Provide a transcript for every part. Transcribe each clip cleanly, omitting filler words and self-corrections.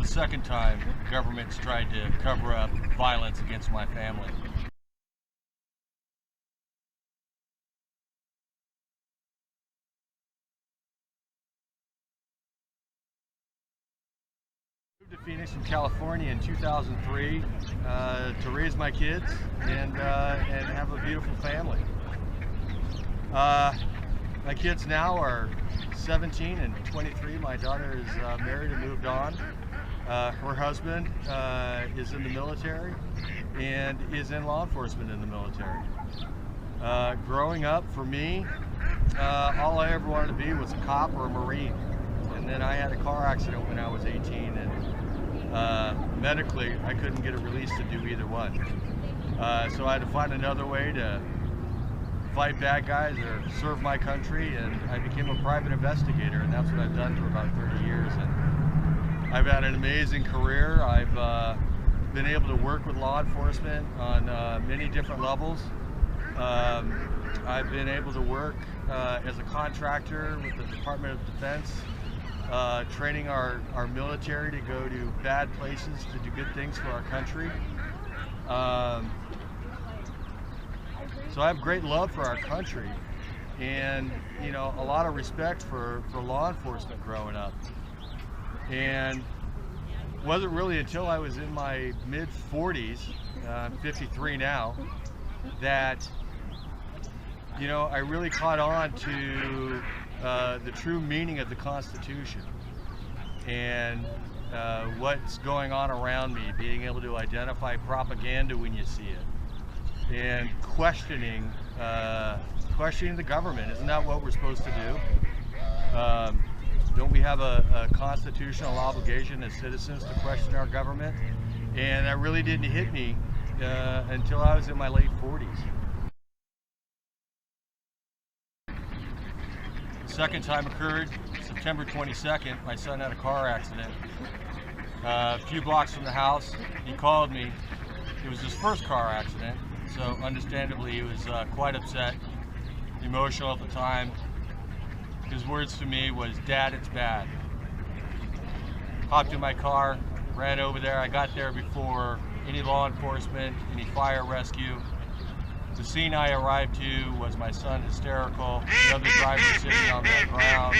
second time government's tried to cover up violence against my family. I moved to Phoenix from California in 2003 to raise my kids and have a beautiful family. My kids now are 17 and 23. My daughter is married and moved on. Her husband is in the military and is in law enforcement in the military. Growing up, for me, all I ever wanted to be was a cop or a Marine. And then I had a car accident when I was 18, and medically I couldn't get a release to do either one. So I had to find another way to fight bad guys or serve my country, and I became a private investigator, and that's what I've done for about 30 years. And I've had an amazing career. I've been able to work with law enforcement on many different levels. I've been able to work as a contractor with the Department of Defense, training our military to go to bad places to do good things for our country. So I have great love for our country, and a lot of respect for law enforcement growing up. And it wasn't really until I was in my mid-40s, I'm 53 now, that I really caught on to the true meaning of the Constitution and what's going on around me, being able to identify propaganda when you see it, and questioning the government. Isn't that what we're supposed to do? Don't we have a constitutional obligation as citizens to question our government? And that really didn't hit me until I was in my late 40s. The second time occurred September 22nd. My son had a car accident a few blocks from the house. He called me. It was his first car accident, so understandably he was quite upset, emotional at the time. His words to me was, "Dad, it's bad." Hopped in my car, ran over there. I got there before any law enforcement, any fire rescue. The scene I arrived to was my son hysterical, the other driver sitting on the ground.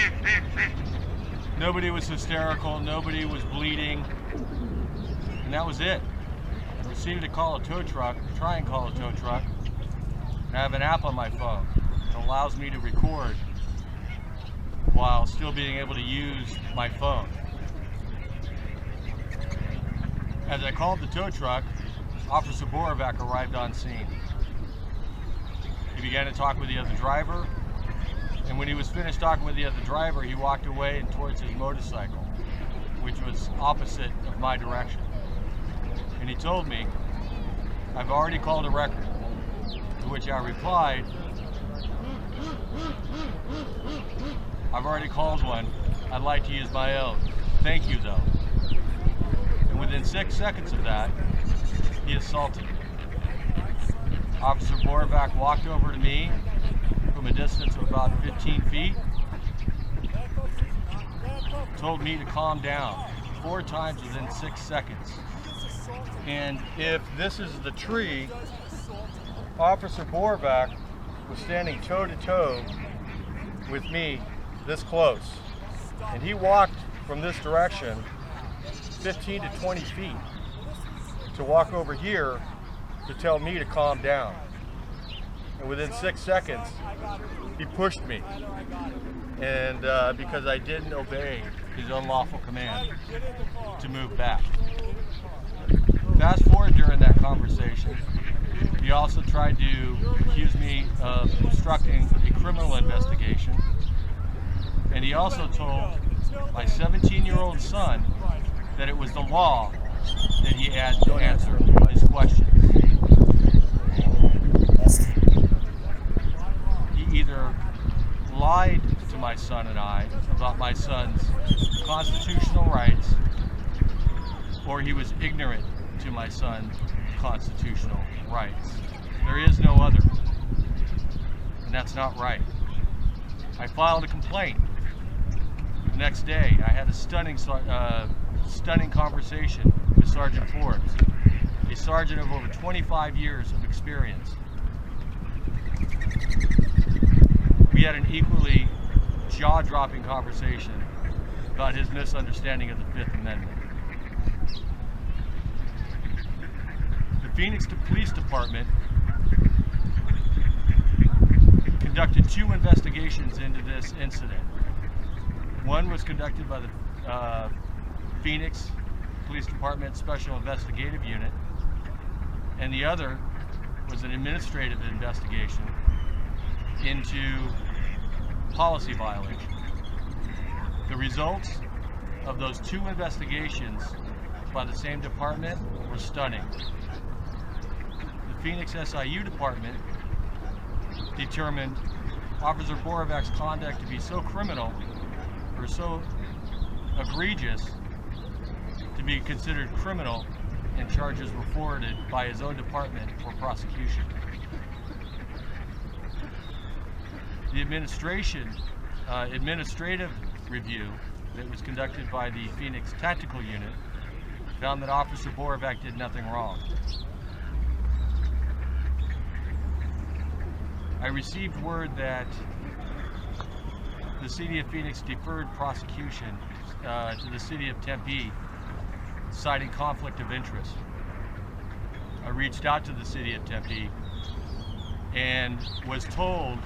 Nobody was hysterical, nobody was bleeding, and that was it. I proceeded to call a tow truck, try and call a tow truck, and I have an app on my phone that allows me to record while still being able to use my phone. As I called the tow truck, Officer Borovac arrived on scene. He began to talk with the other driver, and when he was finished talking with the other driver, he walked away and towards his motorcycle, which was opposite of my direction. And he told me, "I've already called a record," to which I replied, "I've already called one. I'd like to use my own. Thank you, though." And within 6 seconds of that, he assaulted me. Officer Borovac walked over to me from a distance of about 15 feet, told me to calm down 4 times within 6 seconds. And if this is the tree, Officer Borovac was standing toe to toe with me this close. And he walked from this direction 15 to 20 feet to walk over here to tell me to calm down. And within 6 seconds, he pushed me. And because I didn't obey his unlawful command to move back. Fast forward during that conversation, he also tried to accuse me of obstructing a criminal investigation. And he also told my 17-year-old son that it was the law that he had to answer his questions. He either lied to my son and I about my son's constitutional rights, or he was ignorant to my son's constitutional rights. There is no other, and that's not right. I filed a complaint. next day, I had a stunning conversation with Sergeant Forbes, a sergeant of over 25 years of experience. We had an equally jaw-dropping conversation about his misunderstanding of the Fifth Amendment. The Phoenix Police Department conducted 2 investigations into this incident. One was conducted by the Phoenix Police Department Special Investigative Unit, and the other was an administrative investigation into policy violation. The results of those 2 investigations by the same department were stunning. The Phoenix SIU department determined Officer Borovac's conduct to be so criminal or so egregious to be considered criminal, and charges were forwarded by his own department for prosecution. The administrative review that was conducted by the Phoenix Tactical Unit found that Officer Borovac did nothing wrong. I received word that the City of Phoenix deferred prosecution to the City of Tempe, citing conflict of interest. I reached out to the City of Tempe and was told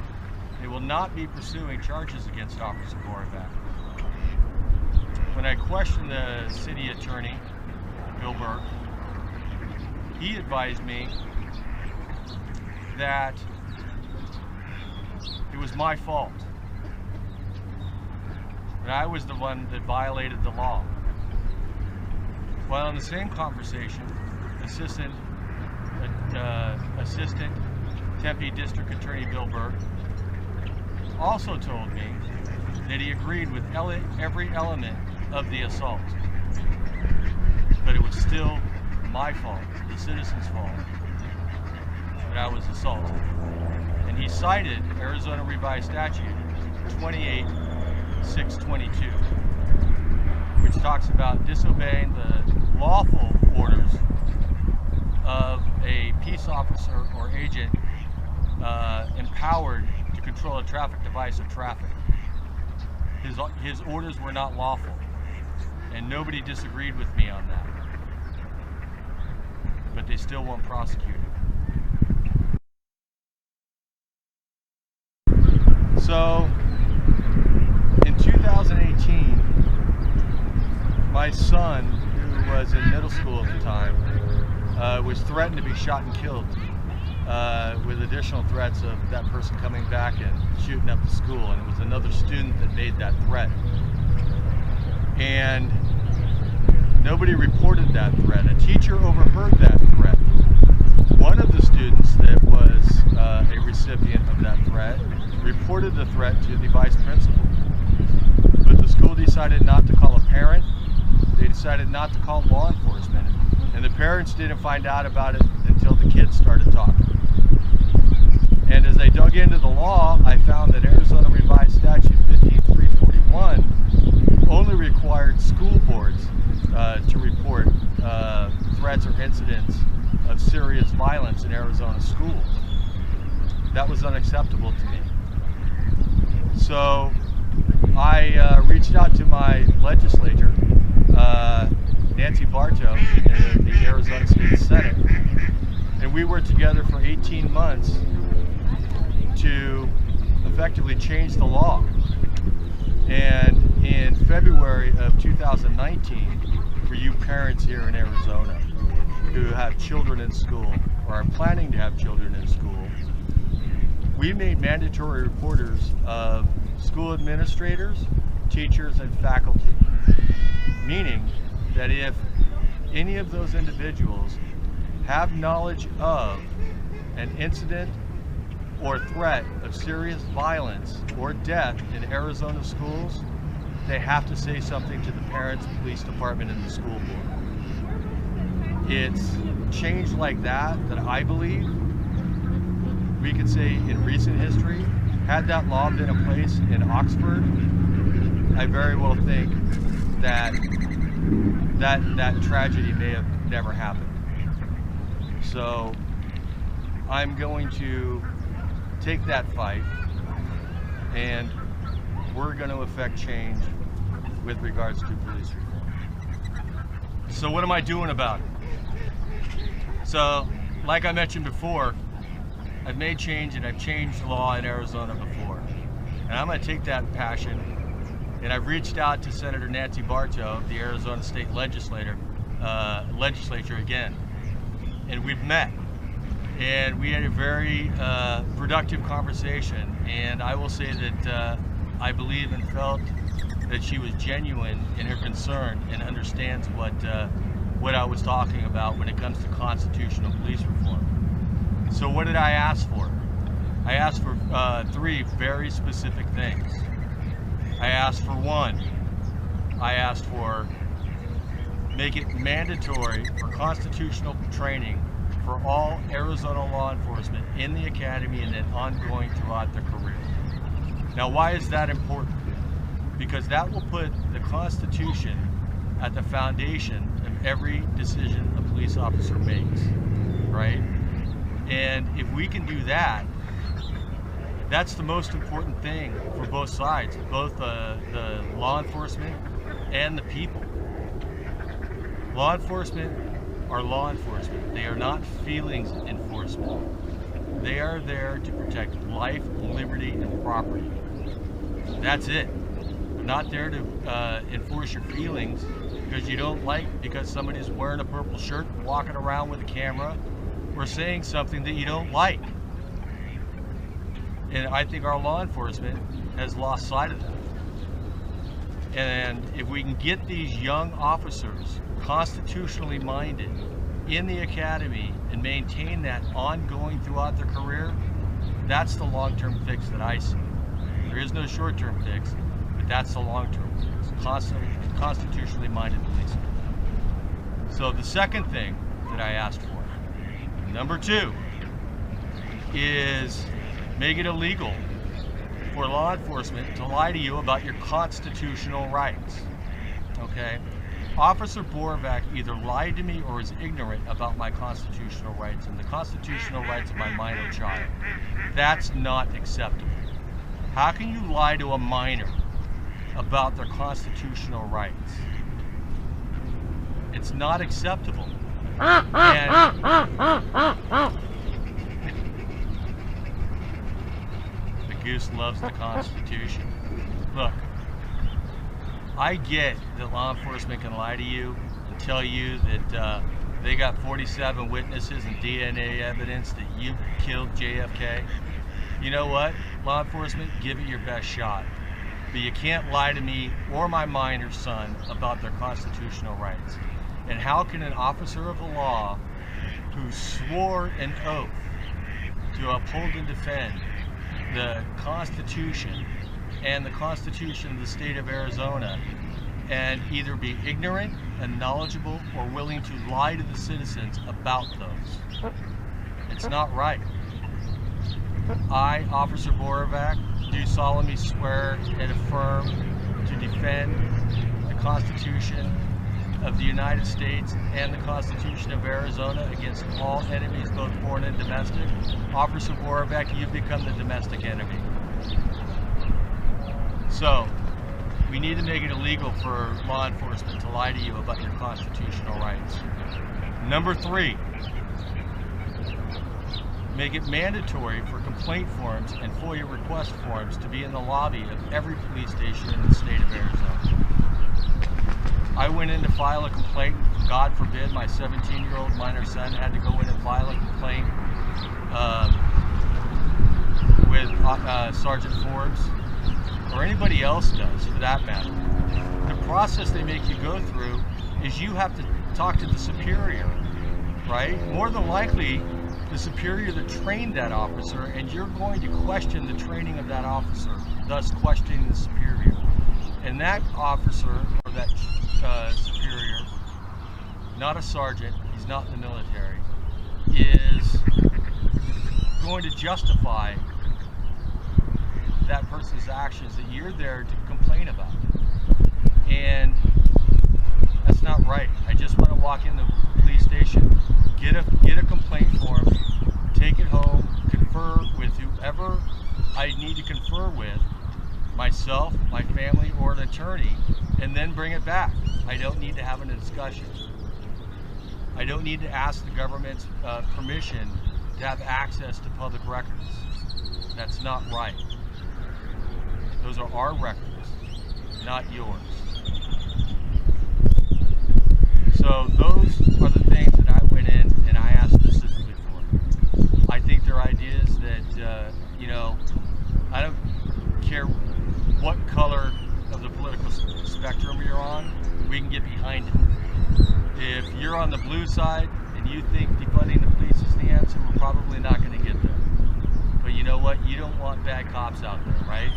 they will not be pursuing charges against Officer Borovac. When I questioned the city attorney, Bill Burke, he advised me that it was my fault, that I was the one that violated the law. While in the same conversation, Assistant Tempe District Attorney Bill Burke also told me that he agreed with every element of the assault, but it was still my fault, the citizens' fault, that I was assaulted. And he cited Arizona Revised Statute 28-622, which talks about disobeying the lawful orders of a peace officer or agent empowered to control a traffic device or traffic. His orders were not lawful, and nobody disagreed with me on that. But they still won't prosecute it. So, in 2018, my son, who was in middle school at the time, was threatened to be shot and killed, with additional threats of that person coming back and shooting up the school. And it was another student that made that threat. And nobody reported that threat. A teacher overheard that threat. One of the students that was a recipient of that threat reported the threat to the vice principal. But the school decided not to call a parent. They decided not to call law enforcement. And the parents didn't find out about it until the kids started talking. And as I dug into the law, I found that Arizona Revised Statute 15341 only required school boards to report threats or incidents of serious violence in Arizona schools. That was unacceptable to me. So I reached out to my legislator, Nancy Bartow, in the Arizona State Senate, and we worked together for 18 months to effectively change the law. And in February of 2019, for you parents here in Arizona who have children in school or are planning to have children in school, we made mandatory reporters of school administrators, teachers, and faculty. Meaning that if any of those individuals have knowledge of an incident or threat of serious violence or death in Arizona schools, they have to say something to the parents, police department, and the school board. It's changed like that I believe we could say in recent history, had that law been in place in Oxford I very well think that that tragedy may have never happened. So I'm going to take that fight, and we're going to affect change with regards to police reform. So what am I doing about it? So, like I mentioned before, I've made change, and I've changed law in Arizona before. And I'm going to take that passion, and I've reached out to Senator Nancy Bartow of the Arizona State Legislature again. And we've met, and we had a very productive conversation. And I will say that I believe and felt that she was genuine in her concern and understands what I was talking about when it comes to constitutional police reform. So what did I ask for? I asked for 3 very specific things. I asked for 1, I asked for make it mandatory for constitutional training for all Arizona law enforcement in the academy and then ongoing throughout their career. Now, why is that important? Because that will put the Constitution at the foundation of every decision a police officer makes, right? And if we can do that, that's the most important thing for both sides, both the law enforcement and the people. Law enforcement are law enforcement. They are not feelings enforcement. They are there to protect life, liberty, and property. That's it. They're not there to enforce your feelings because you don't like, because somebody's wearing a purple shirt, walking around with a camera, or saying something that you don't like. And I think our law enforcement has lost sight of that. And if we can get these young officers constitutionally minded in the academy and maintain that ongoing throughout their career, that's the long-term fix that I see. There is no short-term fix, but that's the long-term fix. Constitutionally minded policing. So the second thing that I asked for, number 2, is make it illegal for law enforcement to lie to you about your constitutional rights. Okay? Officer Borvac either lied to me or is ignorant about my constitutional rights and the constitutional rights of my minor child. That's not acceptable. How can you lie to a minor about their constitutional rights? It's not acceptable. And the goose loves the Constitution. Look, I get that law enforcement can lie to you and tell you that they got 47 witnesses and DNA evidence that you killed JFK. You know what? Law enforcement, give it your best shot. But you can't lie to me or my minor son about their constitutional rights. And how can an officer of the law who swore an oath to uphold and defend the Constitution and the Constitution of the state of Arizona and either be ignorant and knowledgeable or willing to lie to the citizens about those? It's not right. I, Officer Borvac, do solemnly swear and affirm to defend the Constitution of the United States and the Constitution of Arizona against all enemies, both foreign and domestic. Officer Borvac, you've become the domestic enemy. So, we need to make it illegal for law enforcement to lie to you about your constitutional rights. Number 3, make it mandatory for complaint forms and FOIA request forms to be in the lobby of every police station in the state of Arizona. I went in to file a complaint. God forbid my 17-year-old minor son had to go in and file a complaint with Sergeant Forbes, or anybody else does for that matter. The process they make you go through is you have to talk to the superior, right? More than likely, the superior that trained that officer, and you're going to question the training of that officer, thus questioning the superior. And that officer, or that superior, not a sergeant, he's not in the military, is going to justify that person's actions that you're there to complain about. walk in the police station, get a complaint form, take it home, confer with whoever I need to confer with, myself, my family, or an attorney, and then bring it back. I don't need to have a discussion. I don't need to ask the government's permission to have access to public records. That's not right. Those are our records, not yours. So those are the things that I went in and I asked specifically for. I think they're ideas that, you know, I don't care what color of the political spectrum you're on, we can get behind it. If you're on the blue side and you think defunding the police is the answer, we're probably not going to get there. But you know what? You don't want bad cops out there, right?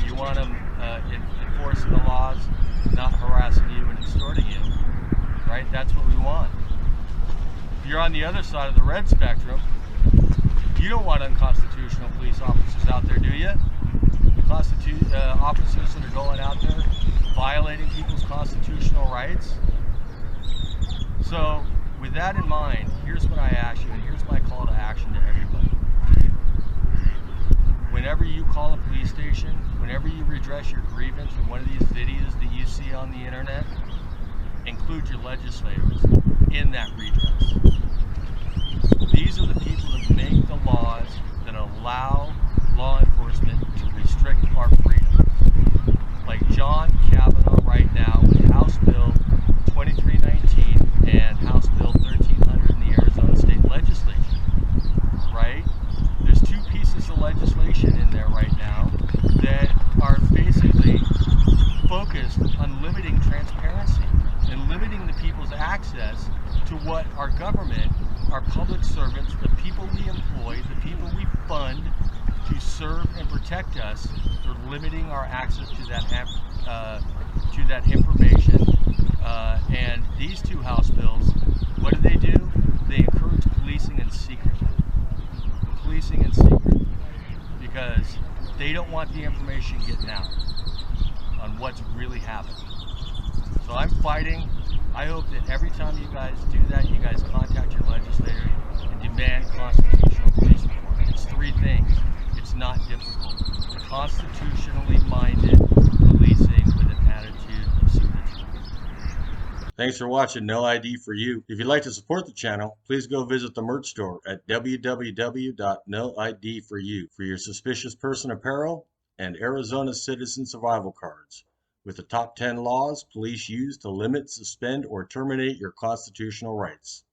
You want them enforcing the laws, not harassing you and extorting you, right? That's what we want. If you're on the other side of the red spectrum, you don't want unconstitutional police officers out there, do you? Officers that are going out there violating people's constitutional rights. So with that in mind, here's what I ask you, and here's my call to action to everybody. Whenever you call a police station, whenever you redress your grievance from one of these videos that you see on the internet, include your legislators in that redress. These are the people that make the laws that allow law enforcement to restrict our freedom. Like John Kavanaugh right now with House Bill 2319 and House Bill 1300 in the Arizona State Legislature, right? There's two pieces of legislation in there right now that are basically focused on limiting transparency and limiting the people's access to what our government, our public servants, the people we employ, the people we fund to serve and protect us, they're limiting our access to that information. And these two House bills, what do? They encourage policing in secret. Policing in secret. Because they don't want the information getting out on what's really happening. So I'm fighting. I hope that every time you guys do that, you guys contact your legislator and demand constitutional police reform. It's three things. It's not difficult. Constitutionally minded policing with an attitude of secrecy. Thanks for watching No ID for You. If you'd like to support the channel, please go visit the merch store at www.noidforyou for your suspicious person apparel and Arizona Citizen Survival Cards with the top 10 laws police use to limit, suspend, or terminate your constitutional rights.